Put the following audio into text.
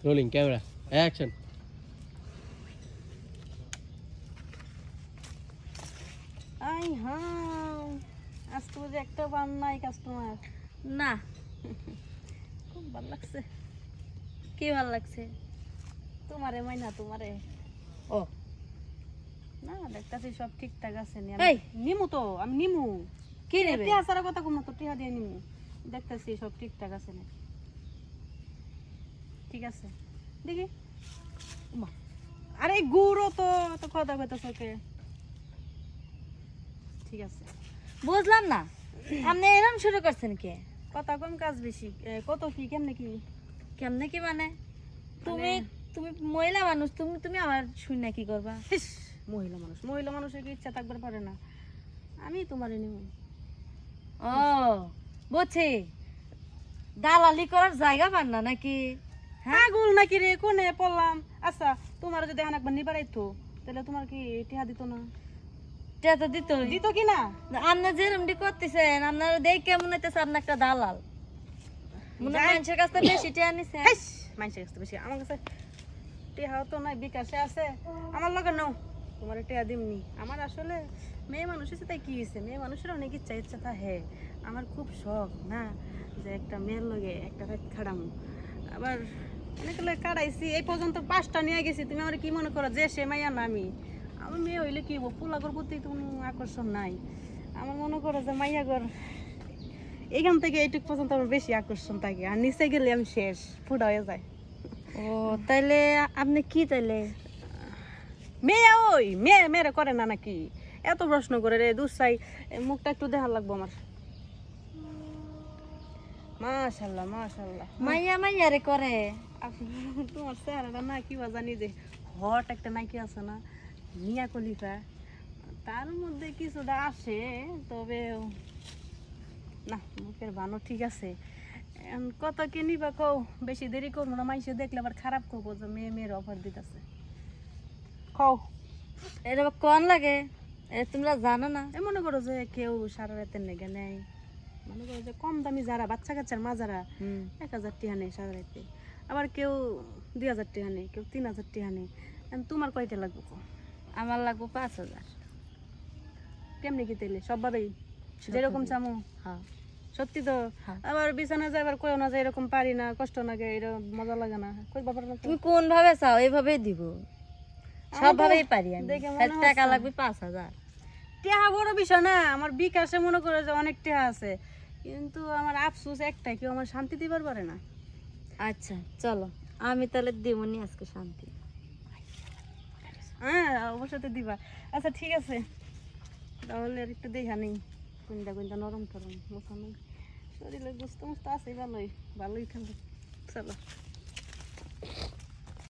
Rolling camera action. I হ্যাঁ, আজকে বুঝি একটা পান নাই কাস্টমার। না, খুব ভালো লাগছে কি ভালো লাগছে? তোমারে মাইনা, তোমারে। ও না দেখতাছি সব ঠিকঠাক আছে নি। এই নিমু তো, আমি নিমু। কি নেবে? টিহা সারা কথা কম না তো, টিহা দিয়ে নিমু। দেখতাছি সব ঠিকঠাক আছে না। ঠিক আছে দেখি। উমা, আরে গুড়ো তো তো কথা কইতাছ কে? ঠিক আছে, বুঝলাম না, আপনি এরকম শুরু করছেন কে? কথা কম কাজ বেশি। কত কি কেমনে কি? কেমনে কি মানে? তুমি তুমি মহিলা মানুষ, তুমি তুমি আমার শুনে কি করবা? ইস, মহিলা মানুষের কি ইচ্ছা থাকবার পারে না? আমি তোমারে নিমু। ও বুঝছি, দালালি করার জায়গা পান না নাকি? হ্যাঁ, পাগল নাকি রে, কোনে পড়লাম? আচ্ছা তোমার যদি এখন একবার নিবার আইতো তাহলে তোমার কি টিহা দিত না? টা তো দিত দিত কি না? আপনি যেরমটি করতেছেন, আপনার দেখ কেমন হইতেছে আপনি একটা দালাল। মনে হয় মানুষের কাছ থেকে বেশি টিয়া নিছে। হেস, মানুষের কাছে বেশি, আমার কাছে টিহাও তো নাই, বিকাশে আছে। আমার লগে নাও, তোমার টিহা দিমনি। আমার আসলে মেয়ে মানুষ হচ্ছে, তাই কি হয়েছে, মেয়ে মানুষের অনেক ইচ্ছা থাকে। আমার খুব শখ না যে একটা মেয়ের লগে একটা রাত খাড়ামু। আবার অনেক লগে কাটাইছি, এই পর্যন্ত 5টা নিয়ে গেছি। তুমি আমার কি মনে করো যে সে মাইয়া না আমি? আমার মেয়ে হইলে কি হবো, পোলাগর প্রতি কোনো আকর্ষণ নাই। আমার মনে করো যে মাইয়াগর এখান থেকে এইটুক পর্যন্ত আমার বেশি আকর্ষণ থাকে, আর নিচে গেলে আমি শেষ, ফুটা হয়ে যায়। ও তাইলে আপনি কি তাইলে? মেয়ে ওই মেয়েরা করে না নাকি? এত প্রশ্ন করে রে, দুসাই মুখটা একটু দেখা লাগবো আমার। মাশাল্লাহ মাশাল্লাহ, মাইয়া মাইয়ারে করে? তোমার চেহারাটা না কি জানি যে হট একটা নাকি আছে না, মিয়া খলিফা, তার মধ্যে কিছুটা আসে। তবে না, মুখের বানো ঠিক আছে। কত কি নিবা কও, বেশি দেরি করবো না, মাইসে দেখলে আবার খারাপ করবো যে মেয়ের অফার দিতেছে। কও। এটা কোন লাগে? তোমরা জানো না? মনে করো যে কেউ সারা রাতের নেগে নেয়, মনে করো যে কম দামি যারা বাচ্চা কাচ্চার মা যারা 1000 টিহা নেই সারা রাতে, আবার কেউ 2000 টিহা নেই, কেউ 3000 টিহা নেই। তোমার কয়টা লাগবে? আমার লাগবে 5000। কেমনি কি তেলে সবভাবেই যেরকম চামো? হ্যাঁ সত্যি তো? হ্যাঁ। আবার বিছানা যাবার কইও না যে এরকম পারি না, কষ্ট লাগে, এরকম মজা লাগে না, কই বাবার না তো। তুমি কোন ভাবে চাও এইভাবেই দিব, সব ভাবেই পারি আমি। দেখে মনে এর টাকা হচ্ছে। লাগবে 5000। টিহা বড় বিষয় না, আমার বিকাশে মনে করে যে অনেক টিহা আছে, কিন্তু আমার আফসোস একটাই, কেউ আমার শান্তি দিবার পারে না। আচ্ছা চলো, আমি তাহলে দেবনি আজকে শান্তি। হ্যাঁ অবশ্যই তো দিবা। আচ্ছা ঠিক আছে, তাহলে আর একটু দেখা নেই কোনটা কোনটা নরম টরম মোছানো, শরীরে গুস্ত মুস্ত আছে, ভালোই ভালোই খেলো। চলো।